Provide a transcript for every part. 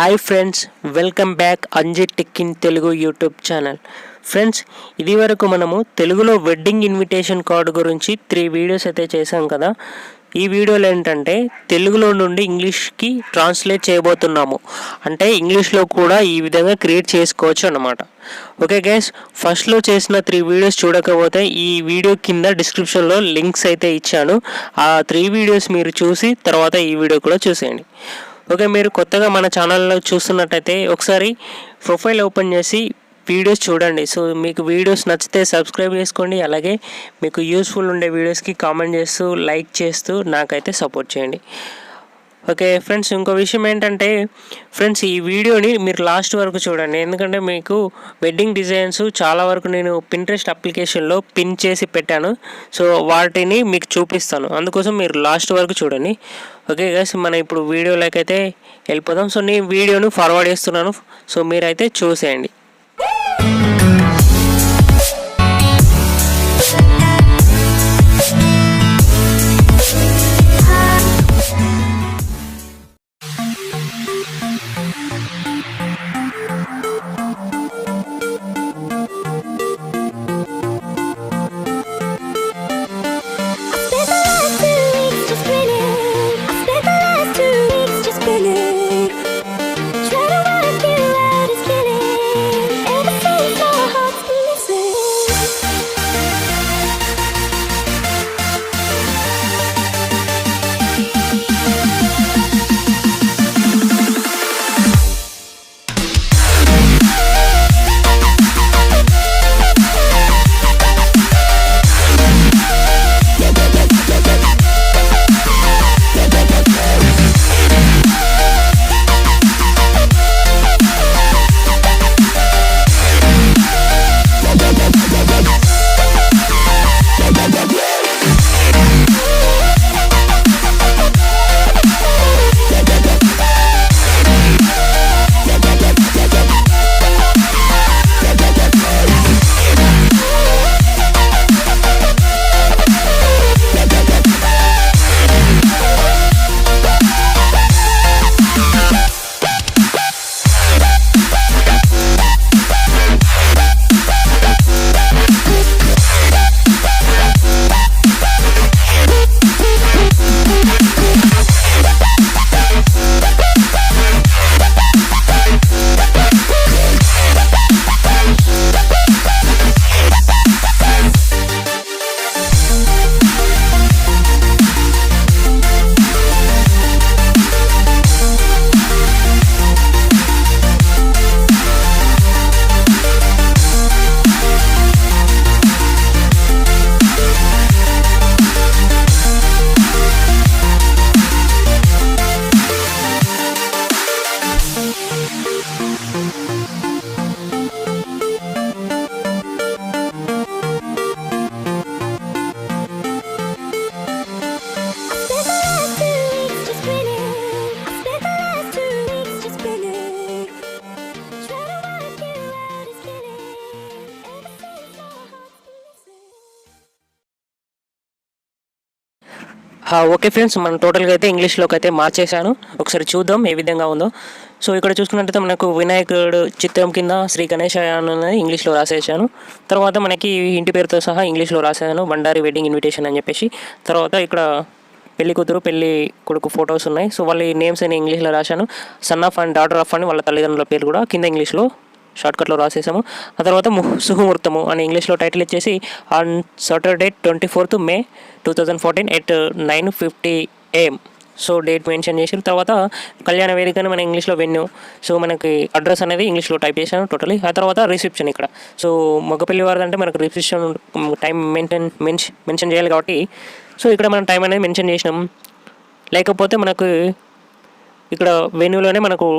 Hi friends, welcome back Anji tech in Telugu YouTube channel. Friends, ఇది వరకు మనము తెలుగులో వెడ్డింగ్ ఇన్విటేషన్ కార్డు గురించి 3 వీడియోస్ అయితే చేసాం కదా. ఈ వీడియోలో ఏంటంటే తెలుగులో నుండి ఇంగ్లీష్కి ట్రాన్స్లేట్ చేయబోతున్నాము. అంటే ఇంగ్లీష్లో కూడా ఈ విధంగా క్రియేట్ చేసుకోవచ్చు అన్నమాట. ఓకే గైస్, ఫస్ట్లో చేసిన 3 వీడియోస్ చూడకపోతే ఈ వీడియో కింద డిస్క్రిప్షన్లో లింక్స్ అయితే ఇచ్చాను. ఆ 3 వీడియోస్ మీరు చూసి తర్వాత ఈ వీడియో కూడా చూసేయండి. ఓకే, మీరు కొత్తగా మన ఛానల్లో చూస్తున్నట్టయితే ఒకసారి ప్రొఫైల్ ఓపెన్ చేసి వీడియోస్ చూడండి. సో మీకు వీడియోస్ నచ్చితే సబ్స్క్రైబ్ చేసుకోండి. అలాగే మీకు యూస్ఫుల్ ఉండే వీడియోస్కి కామెంట్ చేస్తూ లైక్ చేస్తూ నాకైతే సపోర్ట్ చేయండి. ఓకే ఫ్రెండ్స్, ఇంకో విషయం ఏంటంటే ఫ్రెండ్స్, ఈ వీడియోని మీరు లాస్ట్ వరకు చూడండి. ఎందుకంటే మీకు వెడ్డింగ్ డిజైన్స్ చాలా వరకు నేను పింట్రెస్ట్ అప్లికేషన్లో పిన్ చేసి పెట్టాను. సో వాటిని మీకు చూపిస్తాను, అందుకోసం మీరు లాస్ట్ వరకు చూడండి. ఓకే గైస్, మనం ఇప్పుడు వీడియోలోకి అయితే వెళ్ళిపోదాం. సో నేను వీడియోను ఫార్వర్డ్ చేస్తున్నాను, సో మీరైతే చూసేయండి. ఓకే ఫ్రెండ్స్, మనం టోటల్గా అయితే ఇంగ్లీష్లోకి అయితే మార్చేశాను. ఒకసారి చూద్దాం ఏ విధంగా ఉందో. సో ఇక్కడ చూసుకున్నట్టయితే మనకు వినాయకుడు చిత్రం కింద శ్రీ గణేశాయ అనేది ఇంగ్లీష్లో రాసేసాను. తర్వాత మనకి ఇంటి పేరుతో సహా ఇంగ్లీష్లో రాసాను, బండారి వెడ్డింగ్ ఇన్విటేషన్ అని చెప్పేసి. తర్వాత ఇక్కడ పెళ్లి కూతురు పెళ్లి కొడుకు ఫొటోస్ ఉన్నాయి. సో వాళ్ళ నేమ్స్ అని ఇంగ్లీష్లో రాశాను. Son of and daughter of అని వాళ్ళ తల్లిదండ్రుల పేరు కూడా కింద ఇంగ్లీష్లో షార్ట్కట్లో రాసేసాము. ఆ తర్వాత సుముహూర్తము అని ఇంగ్లీష్లో టైటిల్ ఇచ్చేసి on Saturday 24th May 2014 at 9:50 AM so date mention చేసిన తర్వాత కళ్యాణ వేదికని మన ఇంగ్లీష్లో వెన్యూ. సో మనకి అడ్రస్ అనేది ఇంగ్లీష్లో టైప్ చేశాను టోటలీ. ఆ తర్వాత రిసెప్షన్ ఇక్కడ. సో మగపెళ్లి వారిది అంటే మనకు రిసెప్షన్ టైం మెన్షన్ చేయాలి కాబట్టి సో ఇక్కడ మనం టైం అనేది మెన్షన్ చేసినాం. లేకపోతే మనకు ఇక్కడ వెన్యూలోనే మనకు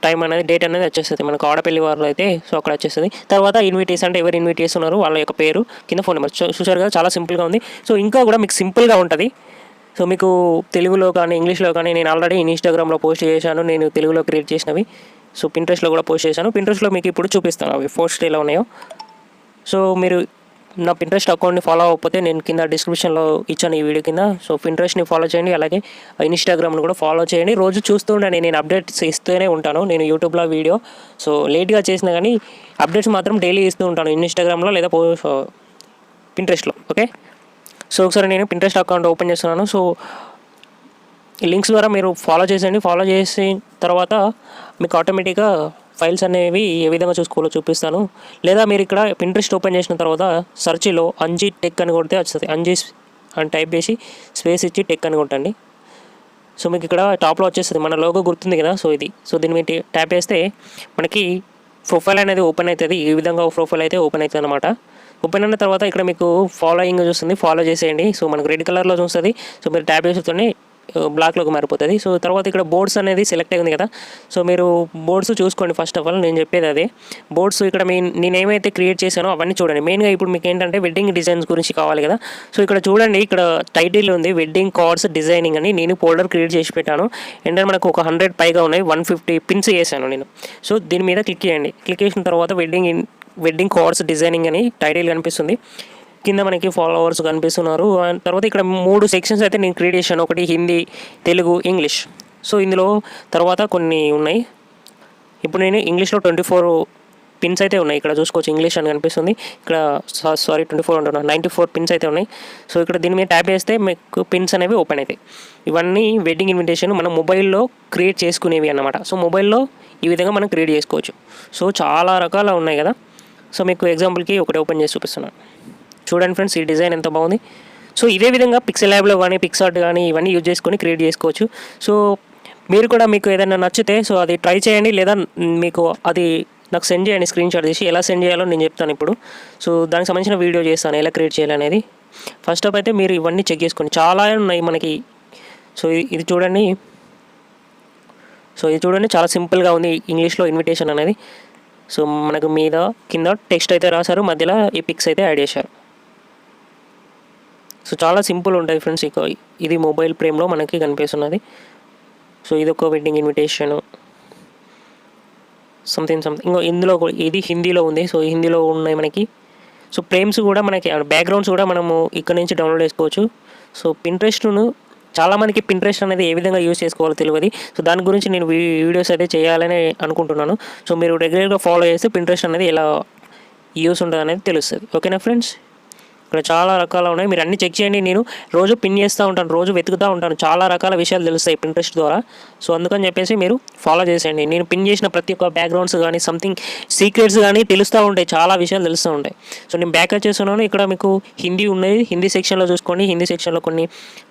టైం అనేది డేట్ అనేది వచ్చేస్తుంది. మనకు ఆడపల్లి వారు అయితే సో అక్కడ వచ్చేస్తుంది. తర్వాత ఇన్విటేస్ అంటే ఎవరు ఇన్వైట్ చేస్తున్నారు వాళ్ళ యొక్క పేరు కింద ఫోన్ నెంబర్. చూసారు కదా, చాలా సింపుల్గా ఉంది. సో ఇంకా కూడా మీకు సింపుల్గా ఉంటుంది. సో మీకు తెలుగులో కానీ ఇంగ్లీష్లో కానీ నేను ఆల్రెడీ ఇన్స్టాగ్రామ్లో పోస్ట్ చేశాను, నేను తెలుగులో క్రియేట్ చేసినవి. సో పింట్రెస్ట్లో కూడా పోస్ట్ చేశాను. పింట్రెస్ట్లో మీకు ఇప్పుడు చూపిస్తాను అవి పోస్ట్ ఎలా ఉన్నాయో. సో మీరు నా పింట్రెస్ట్ అకౌంట్ని ఫాలో అవ్వకపోతే నేను కింద డిస్క్రిప్షన్లో ఇచ్చాను ఈ వీడియో కింద. సో పింట్రెస్ట్ని ఫాలో చేయండి, అలాగే ఇన్స్టాగ్రామ్ని కూడా ఫాలో చేయండి. రోజు చూస్తూ ఉండండి, నేను అప్డేట్స్ ఇస్తూనే ఉంటాను. నేను యూట్యూబ్లో వీడియో సో లేట్గా చేసినా కానీ అప్డేట్స్ మాత్రం డైలీ ఇస్తూ ఉంటాను ఇన్స్టాగ్రామ్లో లేదా పింట్రెస్ట్లో. ఓకే, సో ఒకసారి నేను పింట్రెస్ట్ అకౌంట్ ఓపెన్ చేస్తున్నాను. సో ఈ లింక్స్ ద్వారా మీరు ఫాలో చేసేయండి. ఫాలో చేసిన తర్వాత మీకు ఆటోమేటిక్గా ఫైల్స్ అనేవి ఏ విధంగా చూసుకోవాలో చూపిస్తాను. లేదా మీరు ఇక్కడ పింట్రెస్ట్ ఓపెన్ చేసిన తర్వాత సెర్చ్లో అంజీ టెక్ అని కొడితే వస్తుంది. అంజీ అని టైప్ చేసి స్పేస్ ఇచ్చి టెక్ అని కొట్టండి. సో మీకు ఇక్కడ టాప్లో వచ్చేస్తుంది, మన లోగో గుర్తుంది కదా, సో ఇది. సో దీని మీద ట్యాప్ చేస్తే మనకి ప్రొఫైల్ అనేది ఓపెన్ అవుతుంది. ఈ విధంగా ప్రొఫైల్ అయితే ఓపెన్ అవుతుంది అనమాట. ఓపెన్ అయిన తర్వాత ఇక్కడ మీకు ఫాలోయింగ్ చూస్తుంది, ఫాలో చేసేయండి. సో మనకు రెడ్ కలర్లో చూస్తుంది. సో మీరు ట్యాప్ చేస్తూనే బ్లాక్లోకి మారిపోతుంది. సో తర్వాత ఇక్కడ బోర్డ్స్ అనేది సెలెక్ట్ అయింది కదా, సో మీరు బోర్డ్స్ చూసుకోండి. ఫస్ట్ ఆఫ్ ఆల్ నేను చెప్పేది అదే, బోర్డ్స్ ఇక్కడ నేను ఏమైతే క్రియేట్ చేశానో అవన్నీ చూడండి. మెయిన్గా ఇప్పుడు మీకు ఏంటంటే వెడ్డింగ్ డిజైన్స్ గురించి కావాలి కదా. సో ఇక్కడ చూడండి, ఇక్కడ టైటిల్ ఉంది వెడ్డింగ్ కార్డ్స్ డిజైనింగ్ అని. నేను ఫోల్డర్ క్రియేట్ చేసి పెట్టాను. ఏంటంటే మనకు ఒక 100 పైగా ఉన్నాయి, 150 పిన్స్ చేశాను నేను. సో దీని మీద క్లిక్ చేయండి. క్లిక్ చేసిన తర్వాత వెడ్డింగ్ కార్డ్స్ డిజైనింగ్ అని టైటిల్ కనిపిస్తుంది. కింద మనకి ఫాలోవర్స్ కనిపిస్తున్నారు. అండ్ తర్వాత ఇక్కడ 3 సెక్షన్స్ అయితే నేను క్రియేట్ చేశాను. ఒకటి హిందీ, తెలుగు, ఇంగ్లీష్. సో ఇందులో తర్వాత కొన్ని ఉన్నాయి. ఇప్పుడు నేను ఇంగ్లీష్లో 24 పిన్స్ అయితే ఉన్నాయి. ఇక్కడ చూసుకోవచ్చు, ఇంగ్లీష్ అని కనిపిస్తుంది. ఇక్కడ 24 అంటున్నాను, 94 పిన్స్ అయితే ఉన్నాయి. సో ఇక్కడ దీని మీద ట్యాప్ చేస్తే మీకు పిన్స్ అనేవి ఓపెన్ అవుతాయి. ఇవన్నీ వెడ్డింగ్ ఇన్విటేషన్ మనం మొబైల్లో క్రియేట్ చేసుకునేవి అన్నమాట. సో మొబైల్లో ఈ విధంగా మనం క్రియేట్ చేసుకోవచ్చు. సో చాలా రకాల ఉన్నాయి కదా. సో మీకు ఎగ్జాంపుల్కి ఒకటి ఓపెన్ చేసి చూపిస్తున్నాను. చూడండి ఫ్రెండ్స్, ఈ డిజైన్ ఎంత బాగుంది. సో ఇదే విధంగా పిక్సెల్ ల్యాబ్లో కానీ పిక్సార్ట్ కానీ ఇవన్నీ యూజ్ చేసుకొని క్రియేట్ చేసుకోవచ్చు. సో మీరు కూడా మీకు ఏదైనా నచ్చితే సో అది ట్రై చేయండి, లేదా మీకు అది నాకు సెండ్ చేయండి, స్క్రీన్ షాట్ తీసి. ఎలా సెండ్ చేయాలో నేను చెప్తాను ఇప్పుడు. సో దానికి సంబంధించిన వీడియో చేస్తాను ఎలా క్రియేట్ చేయాలనేది. ఫస్ట్ ఆఫ్ అయితే మీరు ఇవన్నీ చెక్ చేసుకోండి, చాలా ఉన్నాయి మనకి. సో ఇది చూడండి, చాలా సింపుల్గా ఉంది ఇంగ్లీష్లో ఇన్విటేషన్ అనేది. సో మనకు మీద కింద టెక్స్ట్ అయితే రాశారు, మధ్యలో ఈ పిక్స్ అయితే యాడ్ చేశారు. సో చాలా సింపుల్ ఉంటుంది ఫ్రెండ్స్. ఇది మొబైల్ ఫ్రేమ్లో మనకి కనిపిస్తున్నది. సో ఇది ఒక వెడ్డింగ్ ఇన్విటేషను సంథింగ్. ఇందులో ఇది హిందీలో ఉంది. సో హిందీలో ఉన్నాయి మనకి. సో ఫ్రేమ్స్ కూడా మనకి, బ్యాక్గ్రౌండ్స్ కూడా మనము ఇక్కడ నుంచి డౌన్లోడ్ చేసుకోవచ్చు. సో పింట్రెస్ట్ను చాలామందికి పింట్రెస్ట్ అనేది ఏ విధంగా యూజ్ చేసుకోవాలో తెలియదు. సో దాని గురించి నేను వీడియోస్ అయితే చేయాలని అనుకుంటున్నాను. సో మీరు రెగ్యులర్గా ఫాలో చేస్తే పింట్రెస్ట్ అనేది ఎలా యూస్ ఉంటుంది అనేది తెలుస్తుంది. ఓకేనా ఫ్రెండ్స్, ఇక్కడ చాలా రకాలు ఉన్నాయి, మీరు అన్నీ చెక్ చేయండి. నేను రోజు పిన్ చేస్తూ ఉంటాను, రోజు వెతుకుతూ ఉంటాను, చాలా రకాల విషయాలు తెలుస్తాయి పింట్రెస్ట్ ద్వారా. సో అందుకని చెప్పేసి మీరు ఫాలో చేసేయండి. నేను పిన్ చేసిన ప్రతి ఒక్క బ్యాక్గ్రౌండ్స్ కానీ సంథింగ్ సీక్రెట్స్ కానీ తెలుస్తూ ఉంటాయి, చాలా విషయాలు తెలుస్తూ ఉంటాయి. సో నేను బ్యాక్ వచ్చేస్తున్నాను. ఇక్కడ మీకు హిందీ ఉన్నాయి, హిందీ సెక్షన్లో చూసుకోండి. హిందీ సెక్షన్లో కొన్ని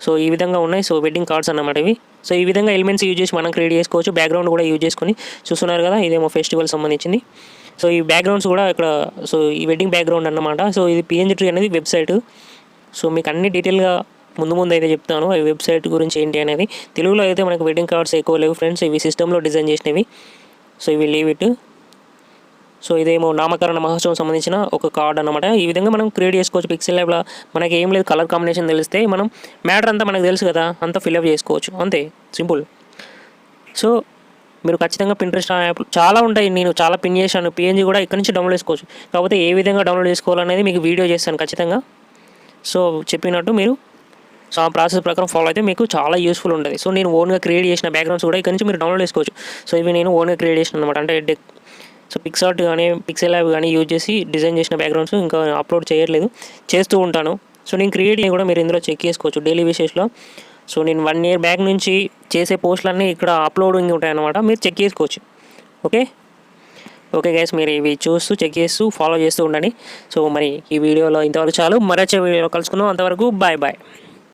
సో ఈ విధంగా ఉన్నాయి. సో వెడ్డింగ్ కార్డ్స్ అన్నమాట ఇవి. సో ఈ విధంగా ఎలిమెంట్స్ యూజ్ చేసి మనం క్రియేట్ చేసుకోవచ్చు. బ్యాక్గ్రౌండ్ కూడా యూజ్ చేసుకొని చూస్తున్నారు కదా, ఇదేమో ఫెస్టివల్ సంబంధించింది. సో ఈ బ్యాక్గ్రౌండ్స్ కూడా ఇక్కడ సో ఈ వెడ్డింగ్ బ్యాక్గ్రౌండ్ అన్నమాట. సో ఇది PNG ట్రీ అనేది వెబ్సైట్. సో మీకు అన్ని డీటెయిల్గా ముందు అయితే చెప్తాను ఈ వెబ్సైట్ గురించి ఏంటి అనేది. తెలుగులో అయితే మనకు వెడ్డింగ్ కార్డ్స్ ఎక్కువ లేవు ఫ్రెండ్స్, ఇవి సిస్టంలో డిజైన్ చేసినవి. సో ఇవి లీవ్ ఇట్. సో ఇదేమో నామకరణ మహోత్సవం సంబంధించిన ఒక కార్డ్ అన్నమాట. ఈ విధంగా మనం క్రియేట్ చేసుకోవచ్చు పిక్సెల్ ల్యాబ్లో. మనకి ఏం లేదు, కలర్ కాంబినేషన్ తెలిస్తే మనం మ్యాటర్ అంతా మనకు తెలుసు కదా, అంతా ఫిల్అప్ చేసుకోవచ్చు, అంతే సింపుల్. సో మీరు ఖచ్చితంగా పింట్రెస్ట్ యాప్ చాలా ఉంటాయి, నేను చాలా పిన్ చేశాను. PNG కూడా ఇక్కడ నుంచి డౌన్లోడ్ చేసుకోవచ్చు. కాకపోతే ఏ విధంగా డౌన్లోడ్ చేసుకోవాలనేది మీకు వీడియో చేస్తాను ఖచ్చితంగా. సో చెప్పినట్టు మీరు సో ఆ ప్రాసెస్ ప్రకారం ఫాలో అయితే మీకు చాలా యూస్ఫుల్ ఉంటుంది. సో నేను ఓన్గా క్రియేట్ చేసిన బ్యాక్గ్రౌండ్స్ కూడా ఇక్కడ నుంచి మీరు డౌన్లోడ్ చేసుకోవచ్చు. సో ఇవి నేను ఓన్గా క్రియేట్ చేసిన అనమాట. అంటే సో పిక్సార్ట్ కానీ పిక్సెల్ ల్యాబ్ కానీ యూజ్ చేసి డిజైన్ చేసిన బ్యాక్గ్రౌండ్స్ ఇంకా అప్లోడ్ చేయట్లేదు, చేస్తూ ఉంటాను. సో నేను క్రియేట్ కూడా మీరు ఇందులో చెక్ చేసుకోవచ్చు డైలీ బేసిస్లో. సో నేను 1 year బ్యాక్ నుంచి చేసే పోస్టులన్నీ ఇక్కడ అప్లోడింగ్ ఉంటాయన్నమాట, మీరు చెక్ చేసుకోవచ్చు. ఓకే గైస్, మీరు ఇవి చూస్తూ చెక్ చేస్తూ ఫాలో చేస్తూ ఉండండి. సో మరి ఈ వీడియోలో ఇంతవరకు చాలు, మరొచ్చే వీడియోలో కలుసుకుందాం. అంతవరకు బాయ్.